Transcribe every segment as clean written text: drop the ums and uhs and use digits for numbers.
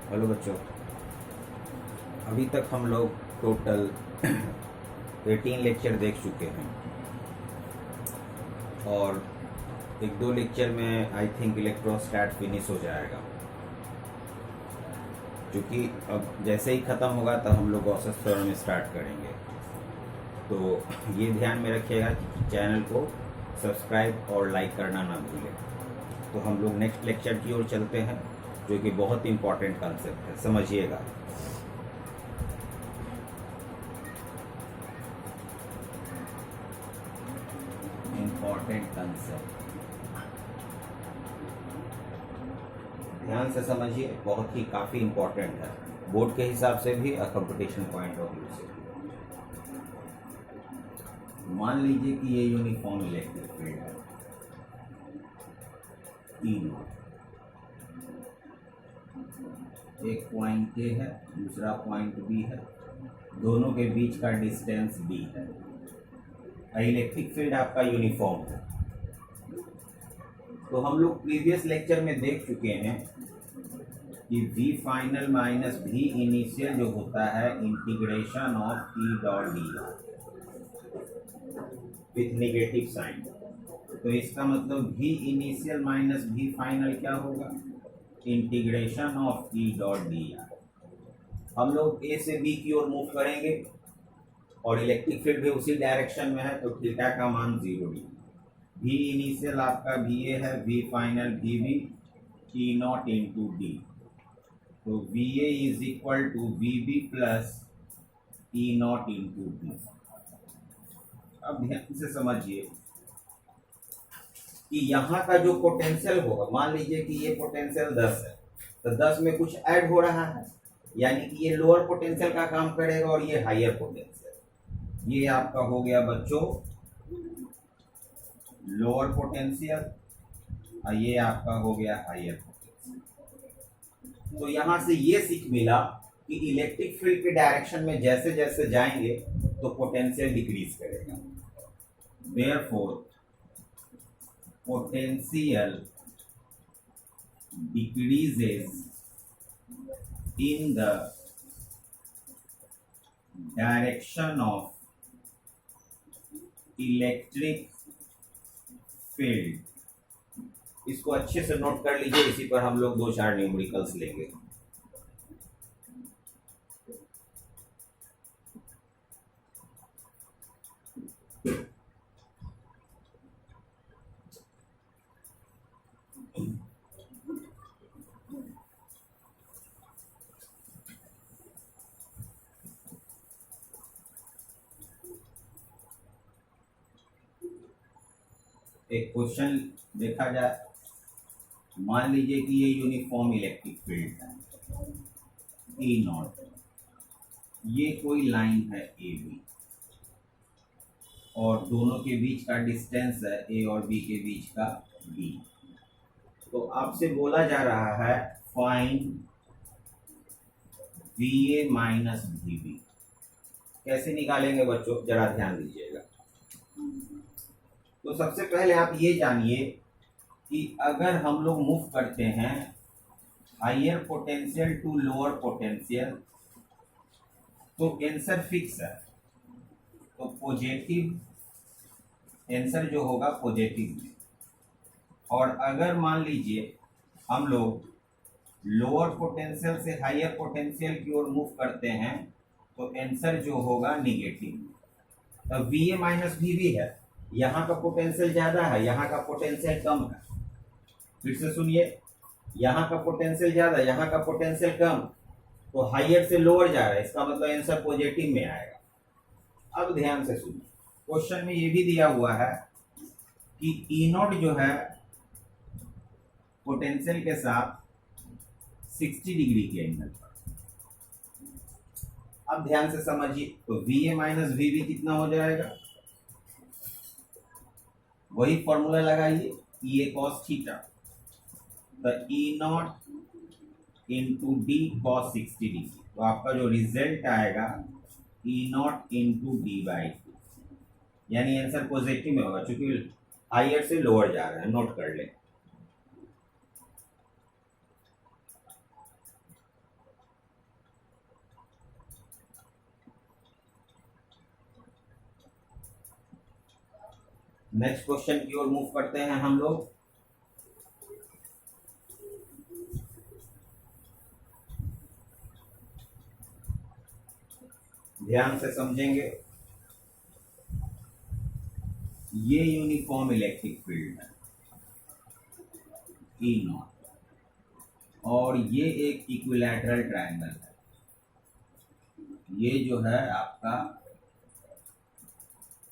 Hello बच्चों, अभी तक हम लोग टोटल 18 लेक्चर देख चुके हैं और एक दो लेक्चर में आई थिंक इलेक्ट्रोस्टैट फिनिश हो जाएगा, क्योंकि अब जैसे ही ख़त्म होगा तब हम लोग गॉसेस थ्योरम स्टार्ट करेंगे। तो ये ध्यान में रखिएगा कि चैनल को सब्सक्राइब और लाइक करना ना भूलें। तो हम लोग नेक्स्ट लेक्चर की ओर चलते हैं, जो कि बहुत इंपॉर्टेंट कंसेप्ट है, समझिएगा। इंपॉर्टेंट कंसेप्ट ध्यान से समझिए, बहुत ही काफ़ी इंपॉर्टेंट है, बोर्ड के हिसाब से भी और कंपटीशन पॉइंट ऑफ व्यू से। मान लीजिए कि ये यूनिफॉर्म इलेक्ट्रिक फील्ड है E नॉट, एक पॉइंट ए है, दूसरा पॉइंट बी है, दोनों के बीच का डिस्टेंस d है। इलेक्ट्रिक फील्ड आपका यूनिफॉर्म है। तो हम लोग प्रीवियस लेक्चर में देख चुके हैं कि v final minus v initial जो होता है integration of E dot d with negative sign. तो इसका मतलब v initial minus v final क्या होगा, integration of E dot d. हम लोग a से b की ओर मूव करेंगे और इलेक्ट्रिक फील्ड भी उसी डायरेक्शन में है, तो थीटा का मान 0 डिग्री। v इनिशियल आपका va है, v final vb E naught into d. तो va is equal to vb plus E naught into d. अब ध्यान से समझिए कि यहाँ का जो पोटेंशियल होगा, मान लीजिए कि ये पोटेंशियल 10 है, तो 10 में कुछ ऐड हो रहा है, यानी कि ये लोअर पोटेंशियल का काम करेगा और ये हायर पोटेंशियल। ये आपका हो गया बच्चों लोअर पोटेंशियल और ये आपका हो गया हायर पोटेंशियल। तो यहाँ से ये सीख मिला कि इलेक्ट्रिक फील्ड के डायरेक्शन में जैसे जैसे जाएंगे तो पोटेंशियल डिक्रीज करेगा। Therefore potential decreases in the direction of electric field। इसको अच्छे से नोट कर लीजिए, इसी पर हम लोग 2-4 न्यूमेरिकल्स लेंगे। एक क्वेश्चन देखा जाए, मान लीजिए कि ये यूनिफॉर्म इलेक्ट्रिक फील्ड है E नॉट, ये कोई लाइन है ए बी और दोनों के बीच का डिस्टेंस है ए और बी के बीच का b। तो आपसे बोला जा रहा है फाइंड VA माइनस VB। कैसे निकालेंगे बच्चों, जरा ध्यान दीजिएगा। तो सबसे पहले आप ये जानिए कि अगर हम लोग मूव करते हैं higher potential to lower potential तो आंसर फिक्स है, तो पॉजिटिव आंसर जो होगा पॉजिटिव में। और अगर मान लीजिए हम लोग लोअर पोटेंशियल से हायर पोटेंशियल की ओर मूव करते हैं तो आंसर जो होगा निगेटिव में। तो VA माइनस VB है, यहाँ का पोटेंशियल ज़्यादा है, यहाँ का पोटेंशियल कम है। फिर से सुनिए, यहाँ का पोटेंशियल ज़्यादा, यहाँ का पोटेंशियल कम, तो हायर से लोअर जा रहा है, इसका मतलब आंसर पॉजिटिव में आएगा। अब ध्यान से सुनिए, क्वेश्चन में ये भी दिया हुआ है कि E नॉट जो है पोटेंशियल के साथ 60 डिग्री के एंगल पर। अब ध्यान से समझिए, तो VA माइनस VB कितना हो जाएगा, वही फॉर्मूला लगाइए EA cos थीटा, तो E naught into D cos 60 degree. तो आपका जो रिजल्ट आएगा E naught into D by 2, यानी आंसर पॉजिटिव में होगा, क्योंकि हायर से लोअर जा रहा है। नोट कर लें। नेक्स्ट क्वेश्चन की ओर मूव करते हैं हम लोग। ध्यान से समझेंगे। ये यूनिफॉर्म इलेक्ट्रिक फील्ड है ई नॉट, और ये एक इक्विलैटरल ट्रायंगल है। ये जो है आपका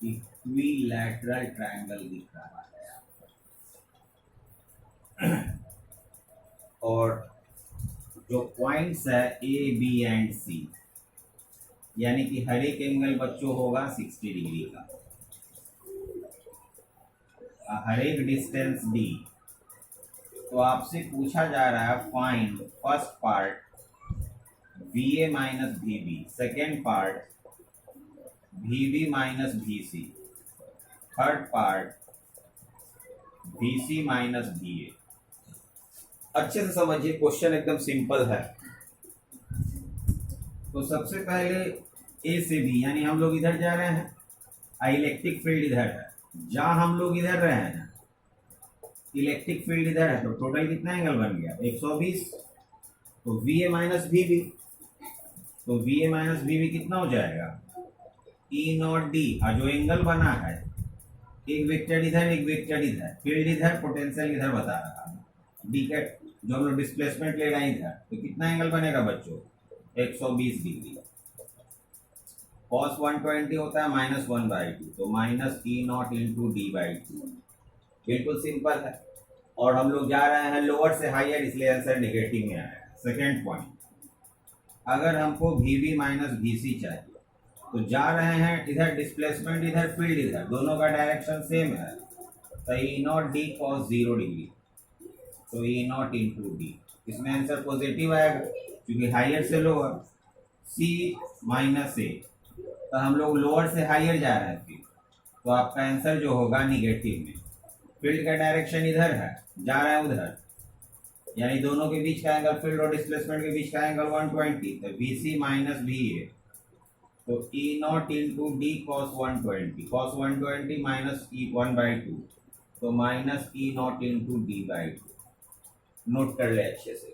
इक्विलैटरल ट्रायंगल दिख रहा है। और जो पॉइंट्स है ए बी एंड सी, यानी कि हर एक एंगल बच्चों होगा 60 डिग्री का, हर एक डिस्टेंस डी। तो आपसे पूछा जा रहा है find first part v A minus we B, second part v B minus v C, third part v C minus we A. अच्छे से समझिए, क्वेश्चन एकदम सिंपल है। तो सबसे पहले ए से बी, यानी हम लोग इधर जा रहे हैं, इलेक्ट्रिक फील्ड इधर है, जहां हम लोग इधर रहे हैं इलेक्ट्रिक फील्ड इधर है, तो टोटल कितना एंगल बन गया 120। तो V A minus we B, तो V A minus we B कितना हो जाएगा ई नॉट डी। और जो एंगल बना है, एक वेक्टर इधर एक वेक्टर इधर, फील्ड इधर पोटेंशियल इधर बता रहा है, डी का जो हम लोग डिस्प्लेसमेंट ले रहे हैं इधर, तो कितना एंगल बनेगा बच्चों 120 डिग्री। cos 120 होता है -1/2, तो minus E naught into D by to. बिल्कुल सिंपल है। और हम लोग जा रहे हैं लोअर से हायर, इसलिए आंसर नेगेटिव में आया। सेकेंड पॉइंट, अगर हमको वी बी माइनस वी सी चाहिए, तो जा रहे हैं इधर डिस्प्लेसमेंट इधर फील्ड इधर, दोनों का डायरेक्शन सेम है, तो E not D cos 0 degree, तो ई नॉट इंटू डी। इसमें आंसर पॉजिटिव आएगा क्योंकि हायर से लोअर, सी माइनस ए, तो हम लोग लोअर से हायर जा रहे हैं फिर, तो आपका आंसर जो होगा निगेटिव में। फील्ड का डायरेक्शन इधर है, जा रहा है उधर, यानी दोनों के बीच का एंगल, फील्ड और डिस्प्लेसमेंट के बीच का एंगल 120, तो V C minus we A, तो E naught into D cos 120 minus E 1/2, तो minus E naught into D by two. Note कर ले अच्छे से।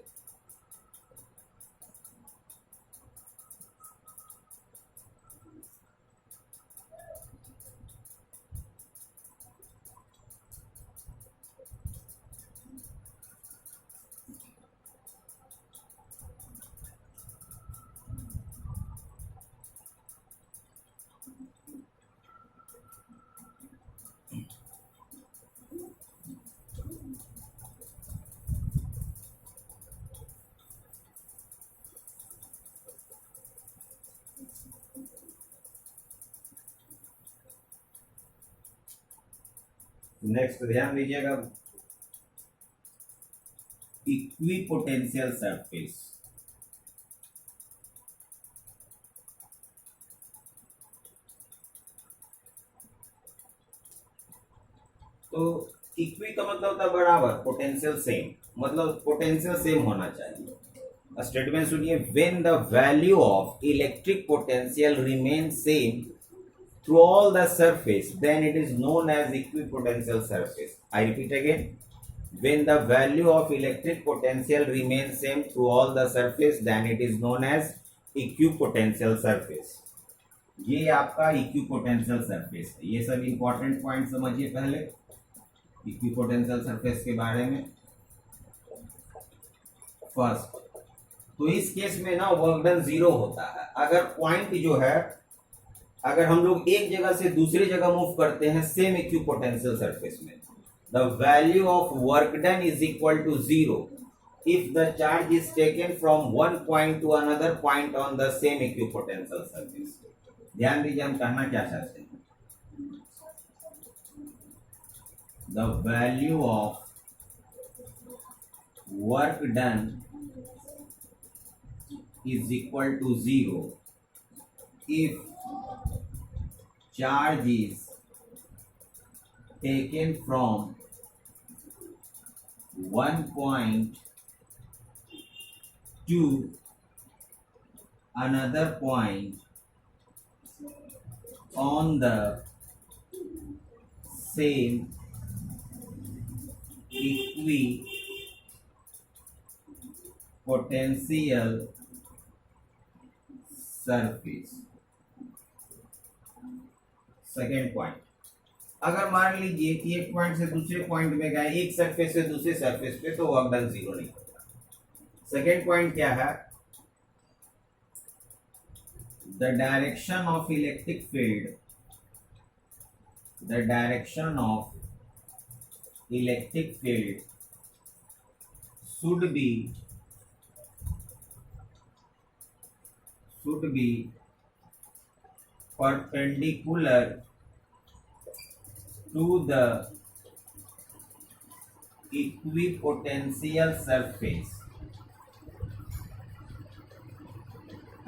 नेक्स्ट ध्यान दीजिएगा, इक्विपोटेंशियल सरफेस। तो इक्वी का मतलब होता है बराबर, पोटेंशियल सेम, मतलब पोटेंशियल सेम होना चाहिए। स्टेटमेंट सुनिए, when the value of electric potential remain same through all the surface, then it is known as equipotential surface. I repeat again, when the value of electric potential remains same through all the surface, then it is known as equipotential surface. ये आपका equipotential surface है। ये सब important point समझिए पहले equipotential surface के बारे में। फर्स्ट, तो इस केस में ना वर्क डन 0 होता है अगर पॉइंट जो है, अगर हम लोग एक जगह से दूसरी जगह मूव करते हैं सेम इक्विपोटेंशियल सरफेस में, the value of work done is equal to 0 if the charge is taken from one point to another point on the same equipotential surface. ध्यान दीजिए हम कहना क्या चाहते हैं, the value of work done is equal to 0 if charge is taken from one point to another point on the same equi potential surface. Second point, अगर मान लीजिए कि एक पॉइंट से दूसरे पॉइंट में गए, एक सरफेस से दूसरे सरफेस पे, तो वर्क डन जीरो नहीं होगा। सेकेंड पॉइंट क्या है, the direction of electric field, the direction of electric field should be perpendicular to the equipotential surface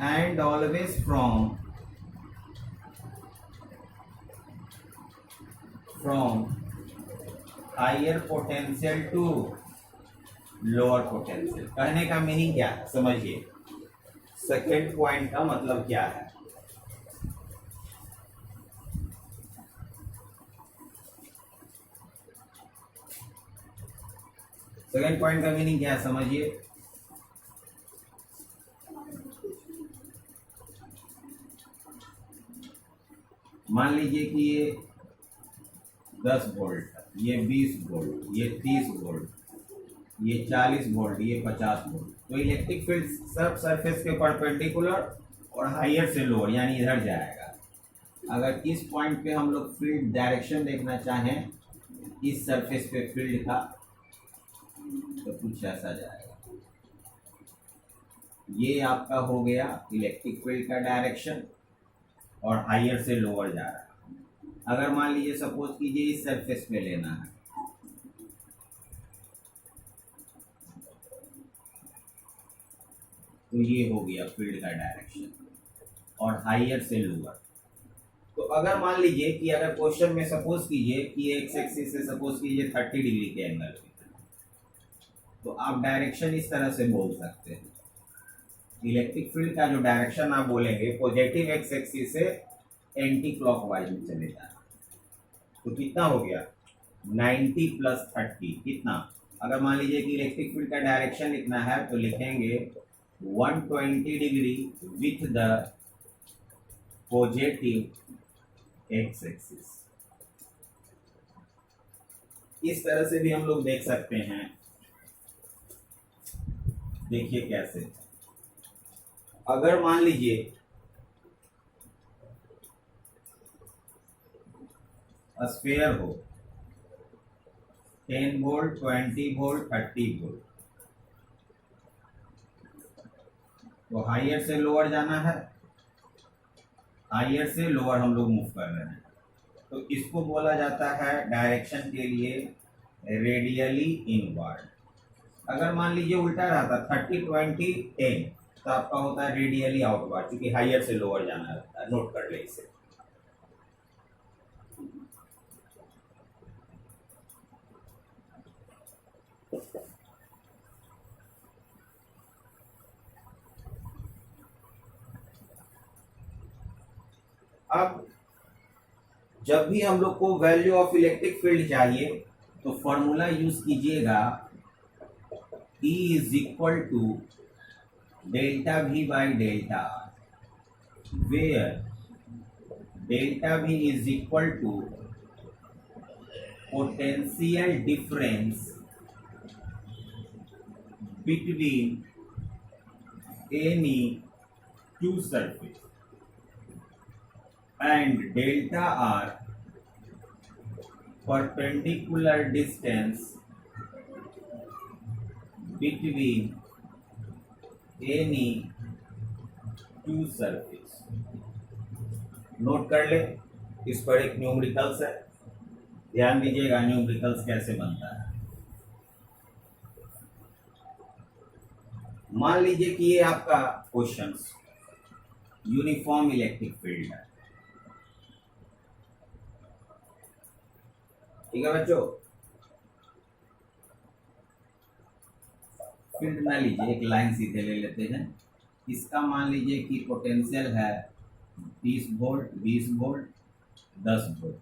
and always from higher potential to lower potential. कहने का meaning क्या है समझिए, second point का मतलब क्या है। सेकेंड पॉइंट का मीनिंग क्या है समझिए, मान लीजिए कि ये 10 वोल्ट, ये 20 वोल्ट, ये 30 वोल्ट, ये 40 वोल्ट, ये 50 वोल्ट। तो इलेक्ट्रिक फील्ड सब सरफेस के परपेंडिकुलर और हायर से लोअर यानी इधर जाएगा। अगर इस पॉइंट पे हम लोग फील्ड डायरेक्शन देखना चाहें इस सरफेस पे फील्ड का, तो कुछ ऐसा जाएगा। ये आपका हो गया इलेक्ट्रिक फील्ड का डायरेक्शन और हायर से लोअर जा रहा है। अगर मान लीजिए सपोज कीजिए इस सरफेस पे लेना है, तो ये हो गया फील्ड का डायरेक्शन और हायर से लोअर। तो अगर मान लीजिए कि अगर क्वेश्चन में सपोज कीजिए कि एक्स एक्सिस से सपोज कीजिए 30 डिग्री के एंगल पे, तो आप डायरेक्शन इस तरह से बोल सकते हैं। इलेक्ट्रिक फील्ड का जो डायरेक्शन आप बोलेंगे पॉजिटिव एक्स एक्सिस से एंटी क्लॉकवाइज में चले जाना। तो कितना हो गया 90 + 30 कितना। अगर मान लीजिए कि इलेक्ट्रिक फील्ड का डायरेक्शन लिखना है तो लिखेंगे 120 degree with the positive x axis. इस तरह से भी हम लोग देख सकते हैं। देखिए कैसे, अगर मान लीजिए स्फीयर हो 10 वोल्ट, 20 वोल्ट, 30 वोल्ट, तो हायर से लोअर जाना है, हायर से लोअर हम लोग मूव कर रहे हैं। तो इसको बोला जाता है डायरेक्शन के लिए रेडियली इनवर्ड। अगर मान लीजिए उल्टा रहता 30 20 10, तो आपका होता है रेडियली आउटवर्ड, क्योंकि हायर से लोअर जाना रहता है। नोट कर ले इसे। अब जब भी हम लोग को वैल्यू ऑफ इलेक्ट्रिक फील्ड चाहिए तो फॉर्मूला यूज कीजिएगा E = delta V by delta R, where delta V = potential difference between any two surface and delta R perpendicular distance between any two surface। Note कर ले, इस पर एक numericals है, ध्यान दीजिएगा न्यूमेरिकल्स कैसे बनता है। मान लीजिए कि ये आपका क्वेश्चंस यूनिफॉर्म इलेक्ट्रिक फील्ड है, ठीक है बच्चों। फील्ड ना लीजिए, एक लाइन सीधे ले लेते हैं। इसका मान लीजिए कि पोटेंशियल है 30 वोल्ट, 20 वोल्ट, 10 वोल्ट।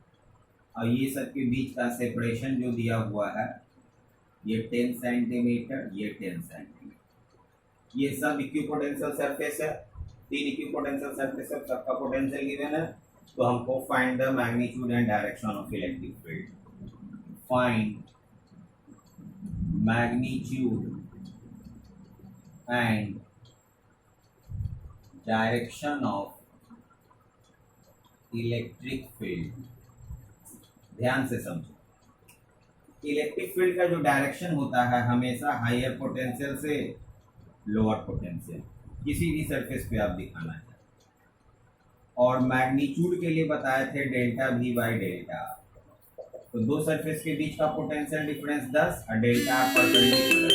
और ये सब के बीच का सेपरेशन जो दिया हुआ है ये 10 सेंटीमीटर, ये 10 सेंटीमीटर, ये सब इक्विपोटेंशियल सरफेस है। 3 इक्विपोटेंशियल सरफेस है, सबका पोटेंशियल गिवन है। तो हमको find the magnitude and direction of electric field. Find magnitude and direction of electric field. ध्यान से समझो, इलेक्ट्रिक फील्ड का जो डायरेक्शन होता है हमेशा हायर पोटेंशियल से लोअर पोटेंशियल, किसी भी सरफेस पे आप दिखाना चाहें। और मैग्नीट्यूड के लिए बताए थे डेल्टा वी बाई डेल्टा। तो दो सरफेस के बीच का पोटेंशियल डिफरेंस 10 और डेल्टा परपेंडिकुलर